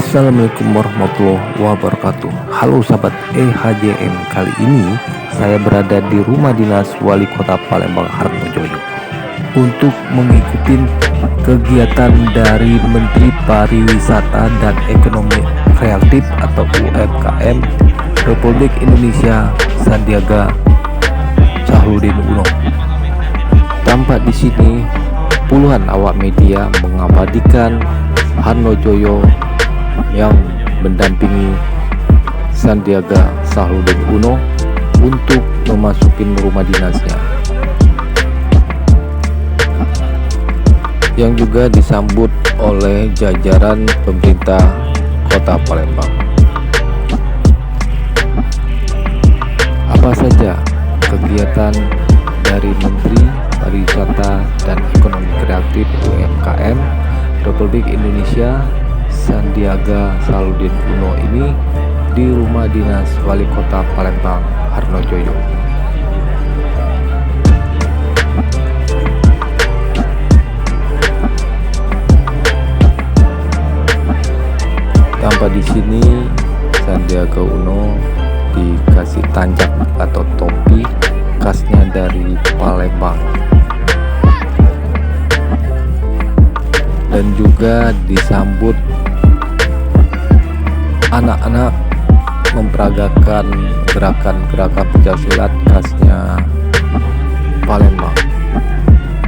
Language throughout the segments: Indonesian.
Assalamualaikum warahmatullahi wabarakatuh. Halo sahabat EHJM, kali ini saya berada di rumah dinas Wali Kota Palembang Harnojoyo untuk mengikuti kegiatan dari Menteri Pariwisata dan Ekonomi Kreatif atau UMKM Republik Indonesia Sandiaga Salahuddin Uno. Tampak di sini puluhan awak media mengabadikan Harnojoyo yang mendampingi Sandiaga Salahuddin Uno untuk memasuki rumah dinasnya, yang juga disambut oleh jajaran pemerintah Kota Palembang. Apa saja kegiatan dari Menteri Pariwisata dan Ekonomi Kreatif UMKM Republik Indonesia Sandiaga Salahuddin Uno ini di rumah dinas Wali Kota Palembang Harnojoyo. Tampak di sini Sandiaga Uno dikasih tanjak atau topi khasnya dari Palembang, dan juga disambut anak-anak memperagakan gerakan-gerakan pencaksilat khasnya Palembang.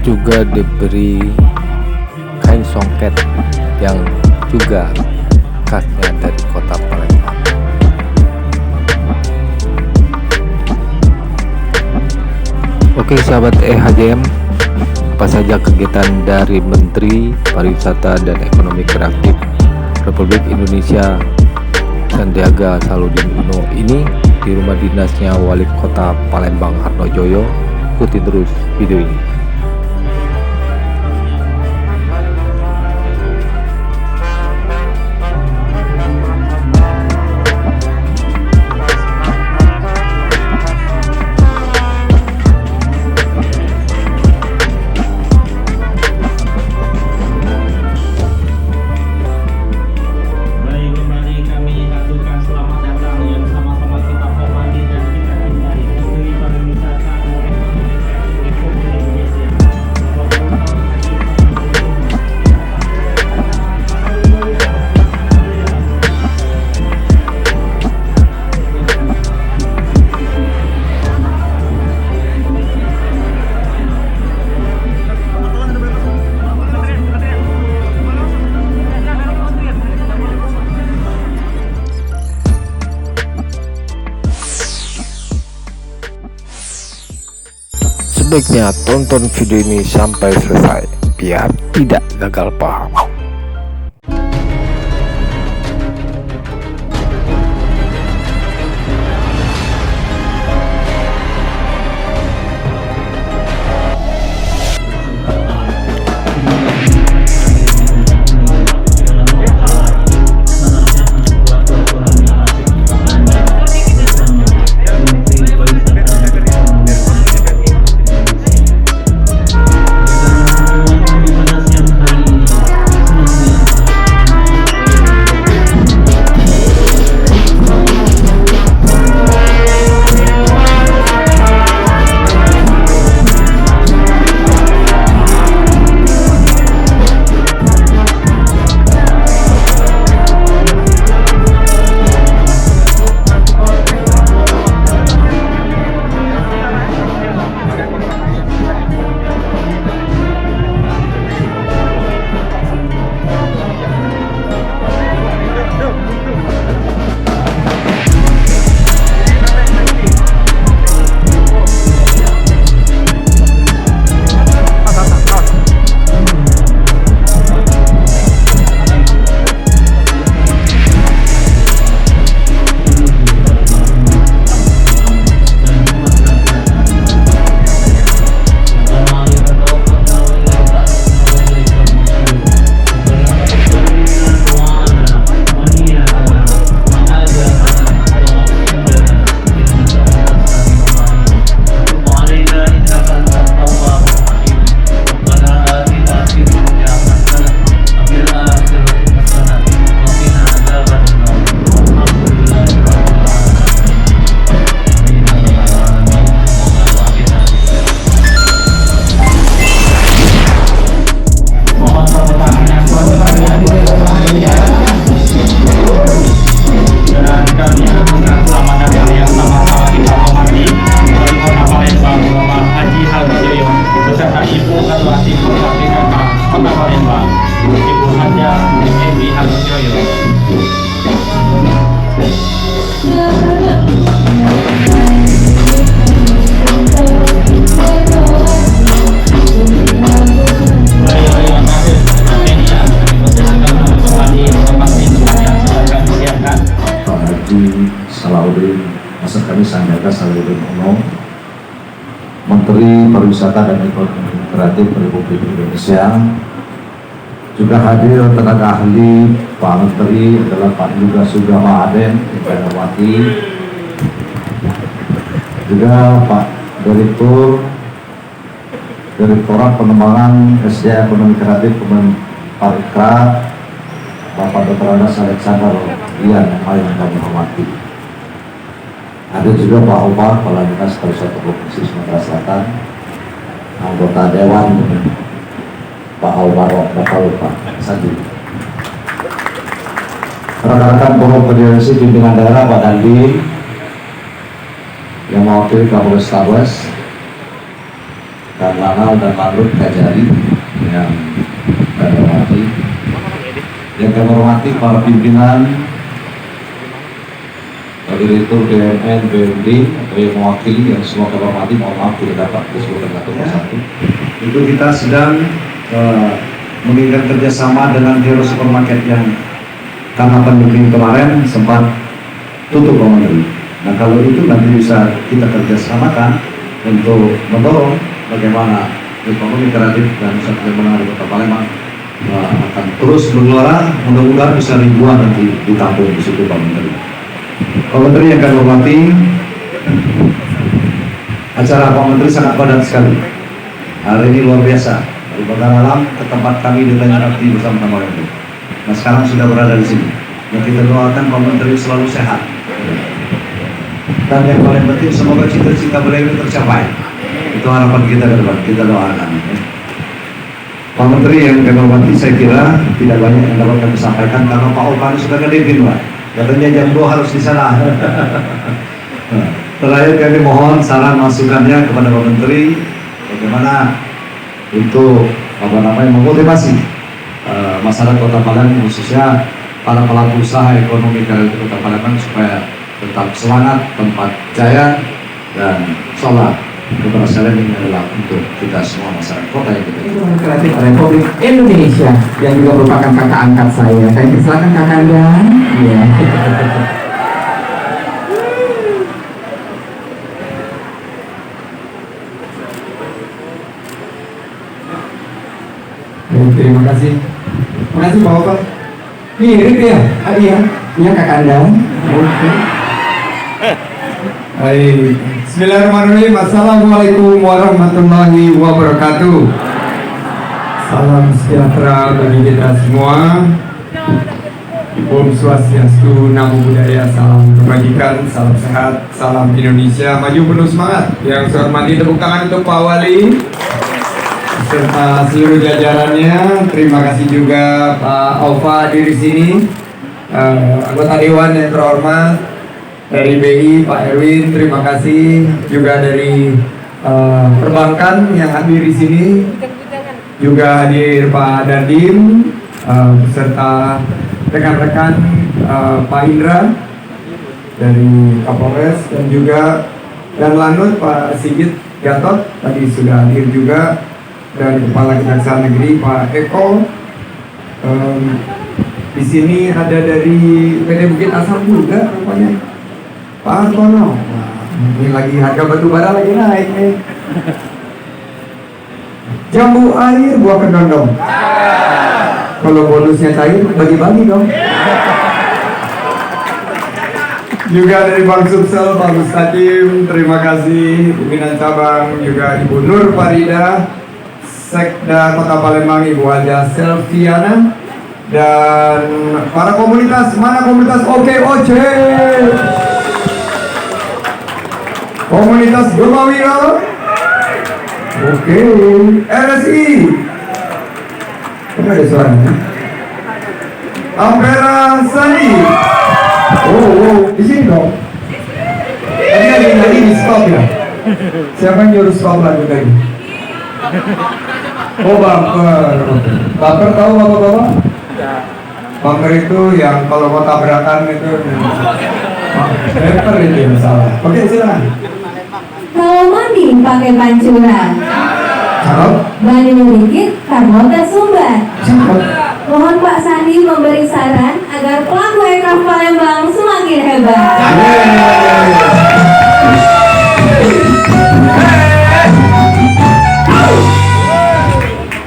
Juga diberi kain songket yang juga khasnya dari Kota Palembang. Oke sahabat EHJM, apa saja kegiatan dari Menteri Pariwisata dan Ekonomi Kreatif Republik Indonesia Sandiaga Salahuddin Uno ini di rumah dinasnya Wali Kota Palembang Harnojoyo? Ikuti terus video ini. Sebaiknya tonton video ini sampai selesai biar tidak gagal paham. kami Sandiaga Salahuddin Uno, Menteri Pariwisata dan Ekonomi Kreatif Republik Indonesia. Juga hadir tenaga ahli Pak Menteri adalah Pak Yuga Sugama Aden, yang hormati. Juga Pak Direktorat Pengembangan SDM Ekonomi Kreatif Kemenparekraf, Bapak Dr. Andas Alexander Ian yang kami hormati. Ada juga Pak Omar, Kepala Dinas Pariwisata Provinsi Sumatera Selatan, anggota Dewan Pak Omar, Pak Sadi. Rekan-rekan Forum Koordinasi Pimpinan Daerah Pak Dandi yang mewakili Kapolres Tabes dan Lanal dan Manrut Kajari yang kami hormati. Yang kami hormati para pimpinan Direktur BUMN, BUMD atau yang mewakili yang semua kami hormati. Mohon maaf tidak dapat disebutkan satu persatu. Itu kita sedang menginginkan kerjasama dengan Hero Supermarket yang karena pandemi kemarin sempat tutup Pak Menteri. Nah kalau itu nanti bisa kita kerjasamakan untuk mendorong bagaimana ekonomi kreatif dan pusat perkembangan di Kota Palembang akan terus bergelora, mudah-mudahan bisa ribuan nanti ditampung di situ Pak Menteri. Pak Menteri yang kami hormati, acara Pak Menteri sangat padat sekali. Hari ini luar biasa. Dari Badan Alam ke tempat kami di Tanjung Akti bersama Pak Menteri. Nah sekarang sudah berada di sini. Nah kita doakan Pak Menteri selalu sehat. Dan yang paling penting semoga cita-cita beliau ini tercapai. Itu harapan kita ke depan, kita doakan. Pak Menteri yang kami hormati, saya kira tidak banyak yang dapat kami sampaikan karena Pak Okan sudah ngedipin Pak. Katanya jam 2 harus di sana. Terakhir kami mohon saran masukannya kepada Pak Menteri bagaimana untuk memotivasi masyarakat Kota Palembang, khususnya para pelaku usaha ekonomi kreatif Kota Palembang supaya tetap semangat, tempat jaya, dan sholat keberhasilan ini adalah untuk kita semua masyarakat kota yang kita. Ekonomi Kreatif Republik Indonesia yang juga merupakan kakak angkat saya. Kami silakan kakak Anda. Iya. Terima kasih. Terima kasih Pak Oka. Mirip ya, iya. Iya kakak Anda. Oke. Baik. Bismillahirrahmanirrahim. Assalamualaikum warahmatullahi wabarakatuh. Salam sejahtera bagi kita semua. Om Swastiastu, Namo Buddhaya, salam kebajikan, salam sehat, salam Indonesia maju penuh semangat. Yang saya hormati, tepuk tangan untuk Pak Wali serta seluruh jajarannya. Terima kasih juga Pak Alfa di sini, anggota Dewan yang terhormat dari BI, Pak Erwin, terima kasih juga dari perbankan yang hadir di sini, juga hadir Pak Dadim beserta rekan-rekan Pak Indra dari Kapolres dan juga dan Lanut Pak Sigit Gatot tadi sudah hadir juga, dan Kepala Kejaksaan Negeri Pak Eko. Di sini ada dari PD Bukit Asam juga rupanya. Pak Hartono, ini lagi harga batu bara lagi naik nih. Jambu air buah kedondong. Kalau bonusnya cair bagi-bagi dong. Juga dari Bang Sumsel, Pak Mustaqim, terima kasih. Pimpinan cabang juga Ibu Nur Farida, Sekda Kota Palembang Ibu Aja Selviana, dan para komunitas, mana komunitas OKOC, komunitas Gomawira, oke, RSI, ada suaranya, Ampera Sandi, di sini dong. Tadi di stop ya. Siapa yang nyuruh stop lagu tadi? Oh bumper. Bumper tahu bapak-bapak? Bumper itu yang kalau mau tabrakan itu. Bumper itu yang salah. Oke silakan. Kalau mandi pakai pancuran, Cakep. banding dikit karbohidrat sumber. Cakep. Mohon Pak Sandi memberi saran agar pelaku Ekraf Palembang semakin hebat. Yeay.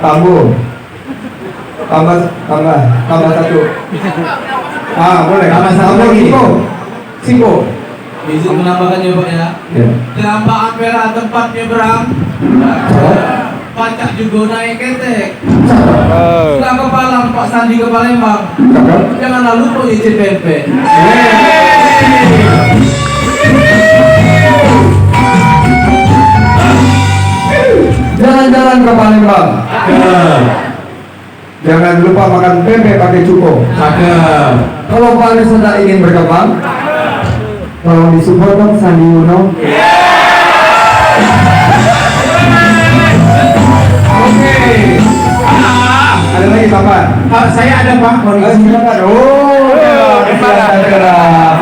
Tambu. Tambah satu. Boleh. Tambah satu lagi. Singko. Izin menambahkan ya Pak ya. Ya. Kenapa Ampera tempat nyebrang? Pacak juga naik ketek. Sudah ke Palang, Pak Sandi ke Palembang. Jangan lalu kok izin PP. Jalan-jalan ke Palembang. Jangan lupa makan pempek pakai cuko. Kalau pariwisata ingin berkembang, tolong disupport dong Sandi Uno. Oke. Ada lagi Bapak? Saya ada Pak. Silakan.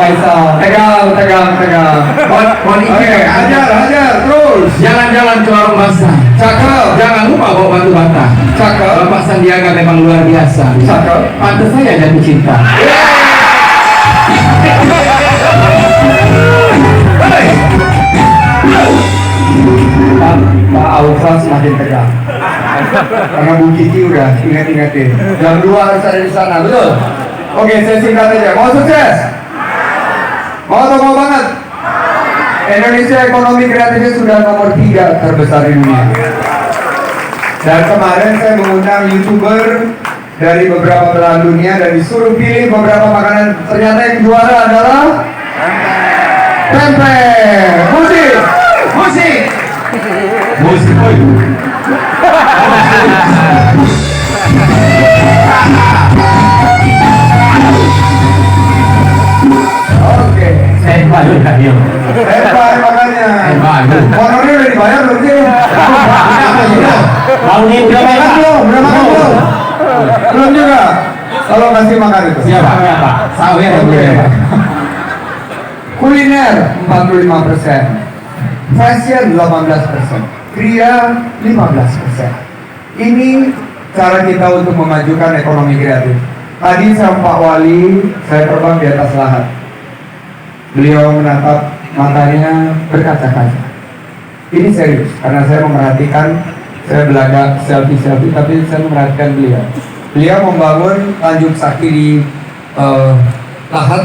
Faisal. Tegang. Oke, hajar terus. Jalan-jalan ke warung basah. Cakep. Jangan lupa bawa batu bata. Cakep. Bapak Sandiaga memang luar biasa. Cakep. Pantas saya jatuh cinta. Pak Alfa semakin tegang. Karena Bu Kiki udah ingat-ingatin. Jam 2 harus ada di sana, betul? Oke, saya singkat aja. Mau sukses? Mau atau mau banget? Indonesia ekonomi kreatifnya sudah nomor 3 terbesar di dunia. Dan kemarin saya mengundang YouTuber dari beberapa belahan dunia dan disuruh pilih beberapa makanan. Ternyata yang juara adalah pempek. Musik. Oke. Saya malu kan ya. Hebat makanya. Honornya udah dibayar belum sih? Mau nih Udah makan belum? Belum juga. Tolong kasih makan itu. Siapa? Sawer Oke. Kuliner 45%, fashion 18%, kriya 15%. Ini cara kita untuk memajukan ekonomi kreatif. Tadi sama Pak Wali, saya terbang di atas lahat. Beliau menatap matanya berkaca-kaca. Ini serius, karena saya memerhatikan, saya belaga selfie, tapi saya memerhatikan beliau. Beliau membangun Tanjung Saki di lahat,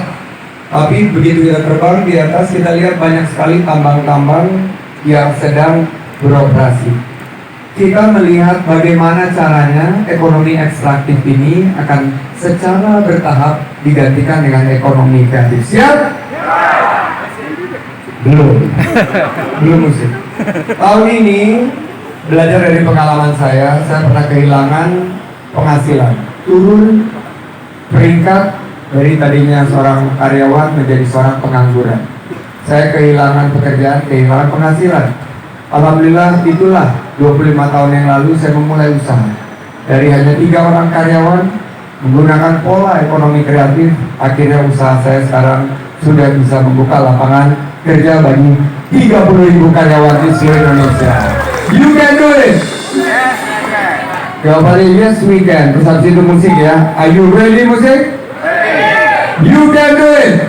tapi begitu kita terbang di atas, kita lihat banyak sekali tambang-tambang yang sedang beroperasi. Kita melihat bagaimana caranya ekonomi ekstraktif ini akan secara bertahap digantikan dengan ekonomi kreatif. Siap? Belum musik. Tahun ini belajar dari pengalaman saya pernah kehilangan penghasilan, turun peringkat dari tadinya seorang karyawan menjadi seorang pengangguran. Saya kehilangan pekerjaan, kehilangan penghasilan. Alhamdulillah itulah 25 tahun yang lalu saya memulai usaha. Dari hanya 3 orang karyawan menggunakan pola ekonomi kreatif, akhirnya usaha saya sekarang sudah bisa membuka lapangan kerja bagi 30.000 karyawan di seluruh Indonesia. You can do it. Jawabannya yes we can. Terus habis itu musik ya. Are you ready musik? You can do it.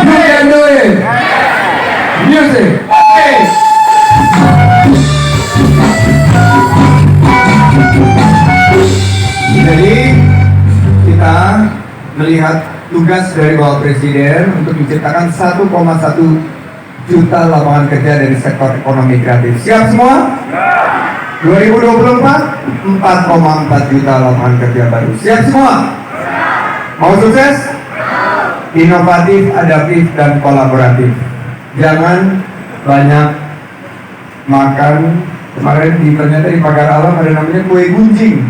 You can do it. Music. Hey. Jadi kita melihat tugas dari Bapak Presiden untuk menciptakan 1,1 juta lapangan kerja dari sektor ekonomi kreatif. Siap semua? 2024 4,4 juta lapangan kerja baru. Siap semua? Mau sukses? Inovatif, adaptif, dan kolaboratif. Jangan banyak makan. Kemarin ternyata di Pagar Alam ada namanya kue gunjing.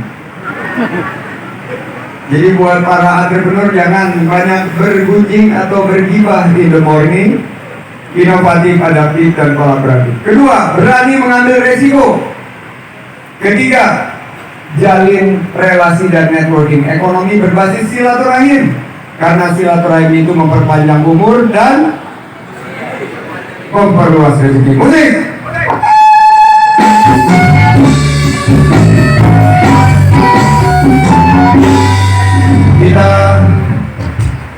Jadi buat para entrepreneur jangan banyak bergunjing atau bergibah in the morning. Inovatif, adaptif, dan kolaboratif. Kedua, berani mengambil resiko. Ketiga, jalin relasi dan networking. Ekonomi berbasis silaturahim, karena silaturahim itu memperpanjang umur dan memperluas rezeki. Musik. Kita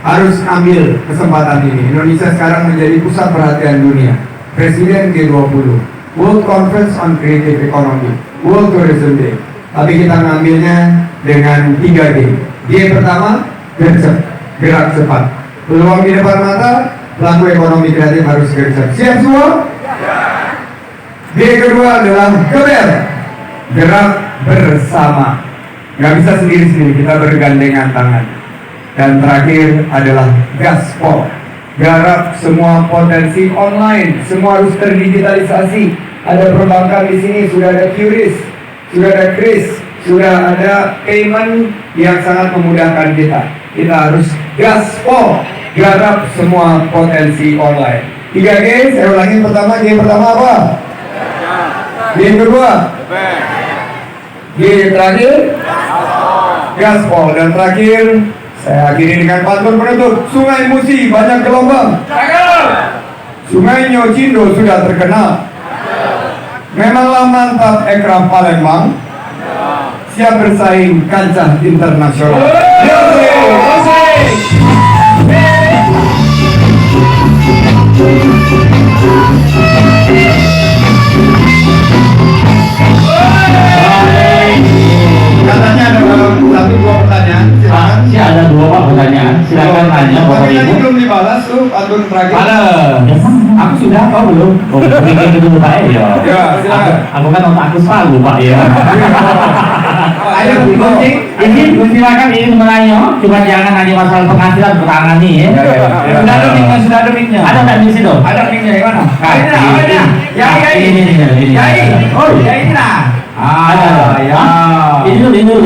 harus ambil kesempatan ini. Indonesia sekarang menjadi pusat perhatian dunia. Presiden G20 World Conference on Creative Economy, World Tourism Day. Tapi kita ngambilnya dengan 3G. G pertama, gercep, gerak cepat. Peluang di depan mata, pelaku ekonomi kreatif harus gercep. Siap semua? G kedua adalah geber, gerak bersama. Gak bisa sendiri-sendiri, kita bergandengan tangan. Dan terakhir adalah gaspol, garap semua potensi online, semua harus terdigitalisasi. Ada perbankan di sini, sudah ada QRIS, sudah ada KRIS, sudah ada payment yang sangat memudahkan kita. Kita harus gaspol, garap semua potensi online. 3G, saya ulangi pertama, G pertama apa? G kedua? G terakhir? Gaspol. Dan terakhir, saya akhiri dengan pantun penutup. Sungai Musi banyak gelombang. Sungai Nyocindo sudah terkenal. Memanglah mantap Ekrem Palembang. Siap bersaing kancah internasional. Katanya ada satu dua pertanyaan. Silakan. Sih ada 2 Pak pertanyaan. Silakan tanya Bapak Tapi tadi Ibu. belum dibalas tuh pantun terakhir. Ada. Aku sudah kau belum? Oh, bikin dulu Pak ya. Ya, silakan. Aku kan otakku selalu Pak ya. Ayo Gunting, ini silakan ini menanya. Cuma jangan hanya masalah penghasilan bertangani ya. Sudah ada mic-nya, sudah ada mic-nya. Ada nggak di situ? Ada mic-nya yang mana? Ini. Oh, ya ini lah. Ada. Ya. Ini dulu.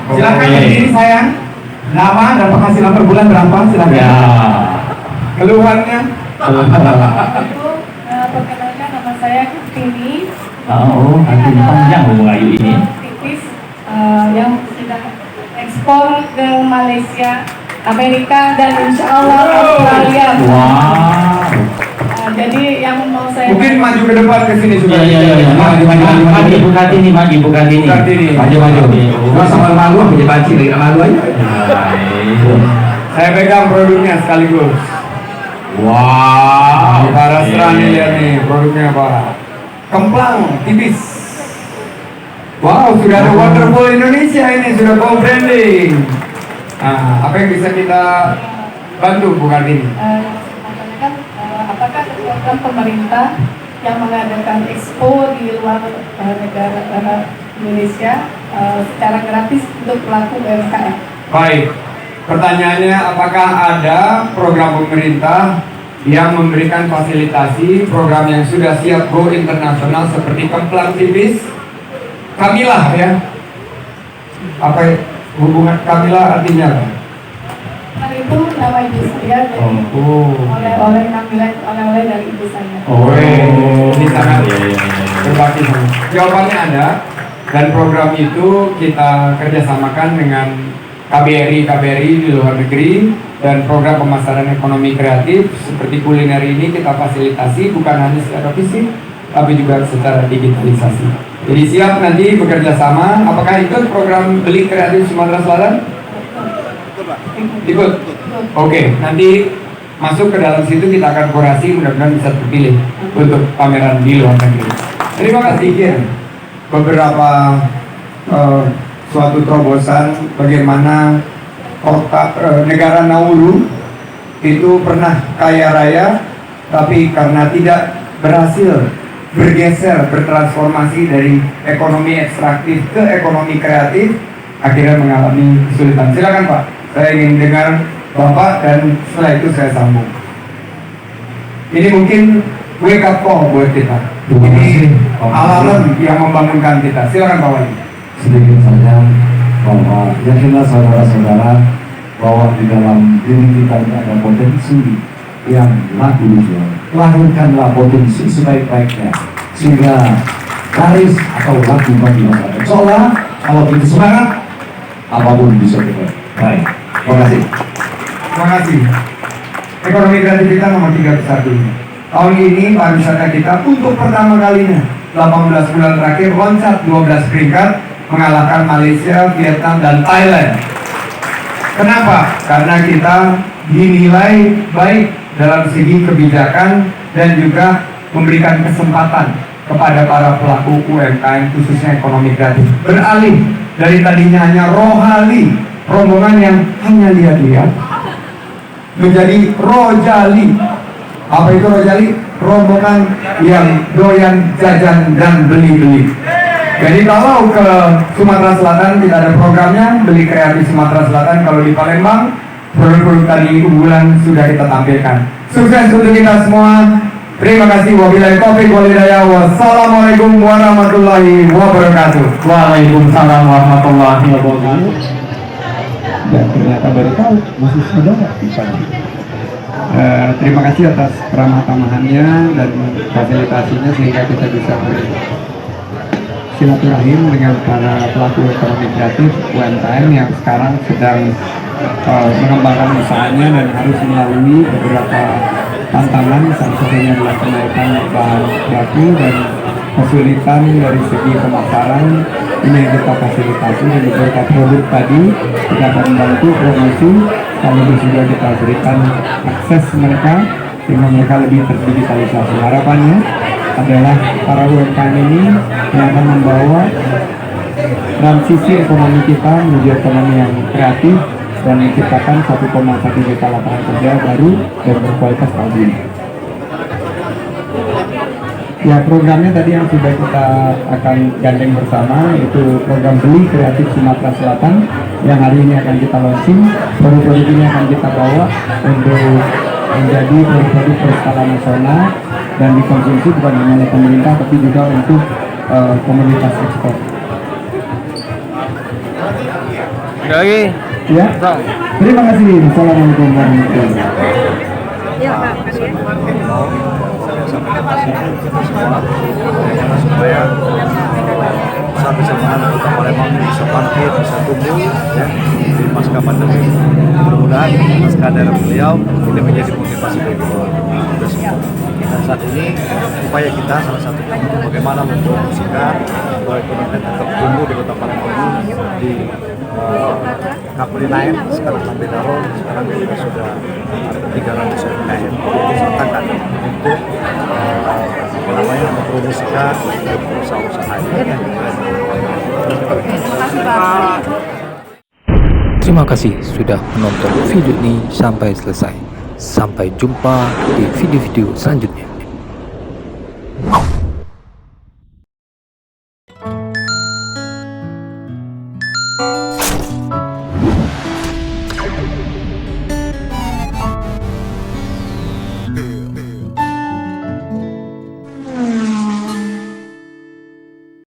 Silakan berdiri sayang. Nama dan penghasilan per bulan berapa? Silakan. Ya. Keluhannya? Perkenalkan nama saya Kartini. Oh, nanti panjang Bu Ayu ini. Aktivis yang sudah ekspor ke Malaysia, Amerika, dan insya Allah Australia. Wow. Jadi yang mau saya Mungkin maju ke depan ke sini sudah. Iya. Maju Bu Kartini. Maju. Gua sama malu aku dibanci lagi malu aja. Saya pegang produknya sekaligus. Wow. Para serani lihat nih produknya apa? Kemplang tipis. Wow, sudah ada Wonderful Indonesia ini, sudah co-branding. Nah, apa yang bisa kita bantu Bu Kartini? tanyakan apakah ada program pemerintah yang mengadakan expo di luar negara Indonesia secara gratis untuk pelaku UMKM? Baik, pertanyaannya apakah ada program pemerintah yang memberikan fasilitasi program yang sudah siap go internasional seperti Kemplang tipis? Kamilah ya. Apa hubungan Kamilah artinya apa? Kan itu nama ibu saya, jadi oleh-oleh Kamila, oleh-oleh dari ibu saya. Ini sangat berbakti. Jawabannya ada, dan program itu kita kerjasamakan dengan KBRI di luar negeri, dan program pemasaran ekonomi kreatif seperti kuliner ini kita fasilitasi bukan hanya secara fisik tapi juga secara digitalisasi. Jadi siap nanti bekerja sama. Apakah ikut program Beli Kreatif Sumatera Selatan? Ikut. Oke, nanti masuk ke dalam situ kita akan kurasi, mudah-mudahan bisa terpilih untuk pameran di luar negeri. Terima kasih Kian. Beberapa suatu terobosan bagaimana kota negara Nauru itu pernah kaya raya, tapi karena tidak berhasil bergeser, bertransformasi dari ekonomi ekstraktif ke ekonomi kreatif, akhirnya mengalami kesulitan. Silakan Pak, saya ingin dengar Bapak dan setelah itu saya sambung. Ini mungkin wake up call buat kita. Ini alarm yang membangunkan kita. Silakan Pak Wali. Sedikit saja bahwa yakinlah saudara-saudara bahwa di dalam diri kita ini ada potensi yang laku dijual. Lahirkanlah potensi sebaik-baiknya sehingga laris atau laku bagi masyarakat. Seolah kalau kita semangat, apapun bisa kita. Baik, terima kasih. Terima kasih. Ekonomi kreatif kita nomor 3 besar dunia. Tahun ini pariwisata kita untuk pertama kalinya 18 bulan terakhir loncat 12 peringkat, mengalahkan Malaysia, Vietnam, dan Thailand. Kenapa? Karena kita dinilai baik dalam segi kebijakan dan juga memberikan kesempatan kepada para pelaku UMKM khususnya ekonomi kreatif beralih dari tadinya hanya rohali, rombongan yang hanya lihat-lihat, menjadi rojali. Apa itu rojali? Rombongan yang doyan jajan dan beli-beli. Jadi kalau ke Sumatera Selatan tidak ada programnya beli kreatif Sumatera Selatan, kalau di Palembang produk-produk tadi unggulan sudah kita tampilkan. Sukses untuk kita semua. Terima kasih. Wabillahi taufiq wal hidayah. Wassalamualaikum warahmatullahi wabarakatuh. Waalaikumsalam warahmatullahi wabarakatuh. Dan ternyata baru tahu masih saudara misalnya. Terima kasih atas keramah-tamahannya dan fasilitasinya sehingga kita bisa silaturahim dengan para pelaku ekonomi kreatif UMKM yang sekarang sedang mengembangkan usahanya dan harus melalui beberapa tantangan, salah satunya adalah kenaikan bahan baku dan kesulitan dari segi pemasaran. Ini yang kita fasilitasi dan beberapa produk tadi kita akan membantu promosi, sekaligus juga kita berikan akses mereka sehingga mereka lebih terdigitalisasi. Harapannya adalah para UMKM ini yang akan membawa transisi ekonomi kita menuju ekonomi yang kreatif dan menciptakan 1,1 juta lapangan kerja baru dan berkualitas tahun ini. Ya, programnya tadi yang sudah kita akan gandeng bersama itu program Beli Kreatif Sumatera Selatan yang hari ini akan kita launching. Produk-produk ini akan kita bawa untuk menjadi produk-produk berskala nasional dan dikonsumsi bukan hanya oleh pemerintah tapi juga untuk komoditas ekspor. Lagi. Ya, terima kasih. Assalamualaikum warahmatullahi wabarakatuh. Supaya usaha kesamaan Kota Palembang bisa bangkit, bisa tumbuh ya di pasca pandemi. Mudah-mudahan pasca dari beliau ini menjadi motivasi bagi kita semua. Dan saat ini upaya kita salah satunya bagaimana mempromosikan bahwa ekonomi tetap tumbuh di Kota Palembang di Kapulinaen, sekarang Lambedaro, sekarang kita sudah ada 300 UMKM disertakan untuk mempromosikan usaha-usaha ini. Terima kasih sudah menonton video ini sampai selesai. Sampai jumpa di video-video selanjutnya.